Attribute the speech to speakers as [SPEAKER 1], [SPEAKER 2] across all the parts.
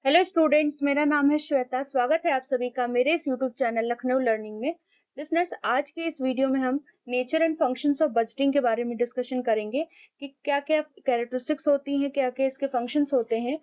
[SPEAKER 1] Hello students, मेरा नाम है श्वेता। स्वागत है आप सभी का मेरे इस यूट्यूब चैनल लखनऊ लर्निंग में। लिसनर्स, आज के इस वीडियो में हम nature and functions of budgeting के बारे में डिस्कशन करेंगे कि क्या क्या कैरेक्टरिस्टिक्स होती हैं, क्या क्या इसके फंक्शंस होते हैं।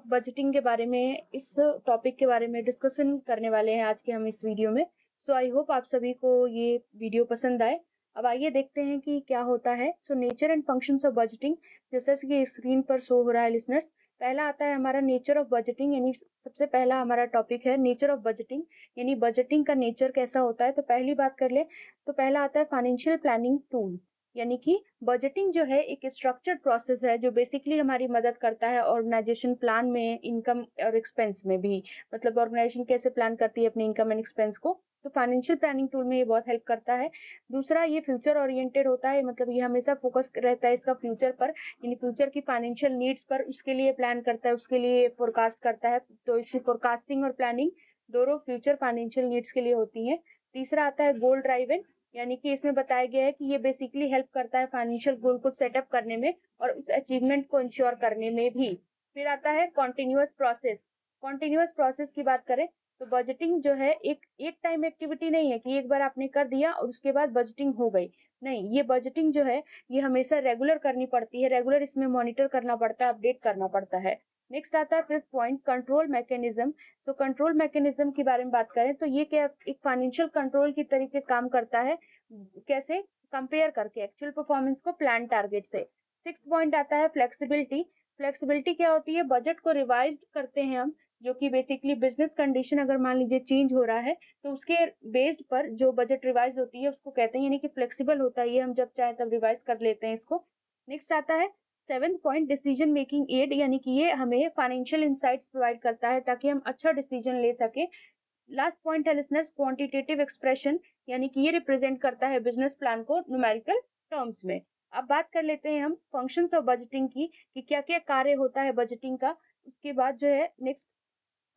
[SPEAKER 1] बजटिंग के बारे में, इस टॉपिक के बारे में डिस्कशन करने वाले हैं आज के हम इस वीडियो में। आई होप आप सभी को ये वीडियो पसंद आए। अब आइए देखते हैं कि क्या होता है। Nature and functions of budgeting, जैसा कि स्क्रीन पर शो हो रहा है लिसनर्स। पहला आता है हमारा नेचर ऑफ बजटिंग, यानी सबसे पहला हमारा टॉपिक है नेचर ऑफ बजटिंग, यानी बजटिंग का नेचर कैसा होता है। तो पहली बात कर ले तो पहला आता है फाइनेंशियल प्लानिंग टूल, यानी कि बजटिंग जो है एक स्ट्रक्चर्ड प्रोसेस है जो बेसिकली हमारी मदद करता है ऑर्गेनाइजेशन प्लान में, इनकम और एक्सपेंस में भी। मतलब ऑर्गेनाइजेशन कैसे प्लान करती है अपने इनकम एंड एक्सपेंस को, तो फाइनेंशियल प्लानिंग टूल में ये बहुत हेल्प करता है। दूसरा, ये फ्यूचर ओरिएंटेड होता है, मतलब ये हमेशा फोकस रहता है इसका फ्यूचर पर, यानी फ्यूचर की फाइनेंशियल नीड्स पर, उसके लिए प्लान करता है, उसके लिए फोरकास्ट करता है। तो इसी फोरकास्टिंग और प्लानिंग दोनों फ्यूचर फाइनेंशियल नीड्स के लिए होती है। तीसरा आता है गोल ड्राइवन, यानी कि इसमें बताया गया है कि ये बेसिकली हेल्प करता है फाइनेंशियल गोल को सेटअप करने में और उस अचीवमेंट को इंश्योर करने में भी। फिर आता है कॉन्टिन्यूअस प्रोसेस। कॉन्टिन्यूअस प्रोसेस की बात करें तो बजटिंग जो है एक एक टाइम एक्टिविटी नहीं है कि एक बार आपने कर दिया और उसके बाद बजटिंग हो गई। नहीं, ये बजटिंग जो है ये हमेशा रेगुलर करनी पड़ती है, रेगुलर इसमें मॉनिटर करना पड़ता है, अपडेट करना पड़ता है। नेक्स्ट आता है fifth point, control mechanism. Control mechanism के बारे में बात करें तो ये क्या एक फाइनेंशियल कंट्रोल की तरीके काम करता है, कैसे कंपेयर करके एक्चुअल परफॉर्मेंस को प्लान टारगेट से। सिक्स्थ पॉइंट आता है फ्लेक्सिबिलिटी। फ्लेक्सिबिलिटी क्या होती है, बजट को रिवाइज करते हैं हम, जो कि बेसिकली बिजनेस कंडीशन अगर मान लीजिए चेंज हो रहा है तो उसके बेस्ड पर जो बजट रिवाइज होती है उसको कहते हैं, यानी कि फ्लेक्सिबल होता है ये, हम जब चाहे तब रिवाइज कर लेते हैं इसको। नेक्स्ट आता है seventh point, decision making aid, यानी कि ये हमें फाइनेंशियल इंसाइट्स प्रोवाइड करता है ताकि हम अच्छा डिसीजन ले सके। लास्ट पॉइंट है लिसनर्स क्वांटिटेटिव एक्सप्रेशन, यानी कि ये रिप्रेजेंट करता है बिजनेस प्लान को न्यूमेरिकल टर्म्स में। अब बात कर लेते हैं हम फंक्शंस ऑफ बजटिंग की कि क्या क्या कार्य होता है बजटिंग का। उसके बाद जो है नेक्स्ट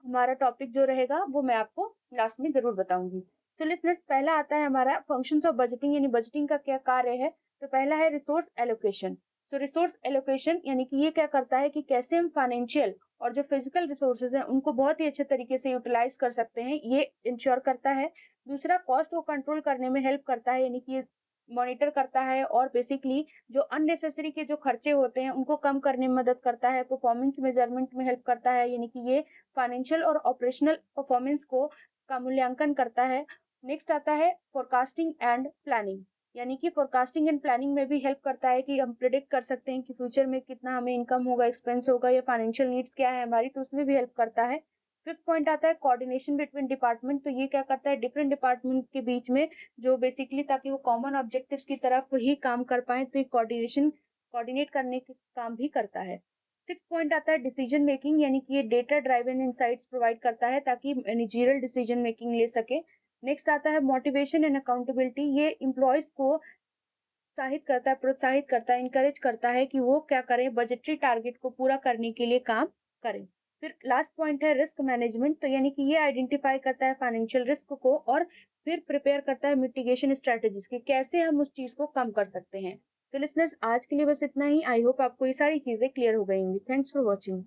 [SPEAKER 1] हमारा टॉपिक जो रहेगा वो मैं आपको लास्ट में जरूर बताऊंगी। लिसनर्स, पहला आता है हमारा फंक्शंस ऑफ बजटिंग, यानी बजटिंग का क्या कार्य है। तो पहला है रिसोर्स एलोकेशन। रिसोर्स एलोकेशन यानी कि ये क्या करता है कि कैसे हम फाइनेंशियल और जो फिजिकल रिसोर्सेज हैं उनको बहुत ही अच्छे तरीके से यूटिलाइज कर सकते हैं, ये इंश्योर करता है। दूसरा, कॉस्ट को कंट्रोल करने में हेल्प करता है, यानी कि मॉनिटर करता है और बेसिकली जो अननेसेसरी के जो खर्चे होते हैं उनको कम करने में मदद करता है। परफॉर्मेंस मेजरमेंट में हेल्प करता है, यानी कि ये फाइनेंशियल और ऑपरेशनल परफॉर्मेंस को का मूल्यांकन करता है। नेक्स्ट आता है फोरकास्टिंग एंड प्लानिंग, यानी कि फोरकास्टिंग एंड प्लानिंग में भी हेल्प करता है कि हम प्रिडिक्ट कर सकते हैं कि फ्यूचर में कितना हमें इनकम होगा, एक्सपेंस होगा या फाइनेंशियल नीड्स क्या है हमारी, तो उसमें भी हेल्प करता है। फिफ्थ पॉइंट आता है कोऑर्डिनेशन बिटवीन डिपार्टमेंट। तो ये क्या करता है, डिफरेंट डिपार्टमेंट के बीच में जो बेसिकली ताकि वो कॉमन ऑब्जेक्टिव्स की तरफ ही काम कर पाए, तो ये कोऑर्डिनेट करने के काम भी करता है। सिक्स पॉइंट आता है डिसीजन मेकिंग, यानी कि ये डेटा ड्राइवन इनसाइट्स प्रोवाइड करता है ताकि मैनेजरियल डिसीजन मेकिंग ले सके। नेक्स्ट आता है मोटिवेशन एंड अकाउंटेबिलिटी। ये एम्प्लॉयज को प्रोत्साहित करता है, इंकरेज करता है कि वो क्या करें, बजटरी टारगेट को पूरा करने के लिए काम करें। फिर लास्ट पॉइंट है रिस्क मैनेजमेंट। तो यानी कि ये आइडेंटिफाई करता है फाइनेंशियल रिस्क को और फिर प्रिपेयर करता है मिटिगेशन स्ट्रेटेजीज कि कैसे हम उस चीज को कम कर सकते हैं। लिसनर्स, आज के लिए बस इतना ही। आई होप आपको ये सारी चीजें क्लियर हो गई होंगी। Thanks for watching.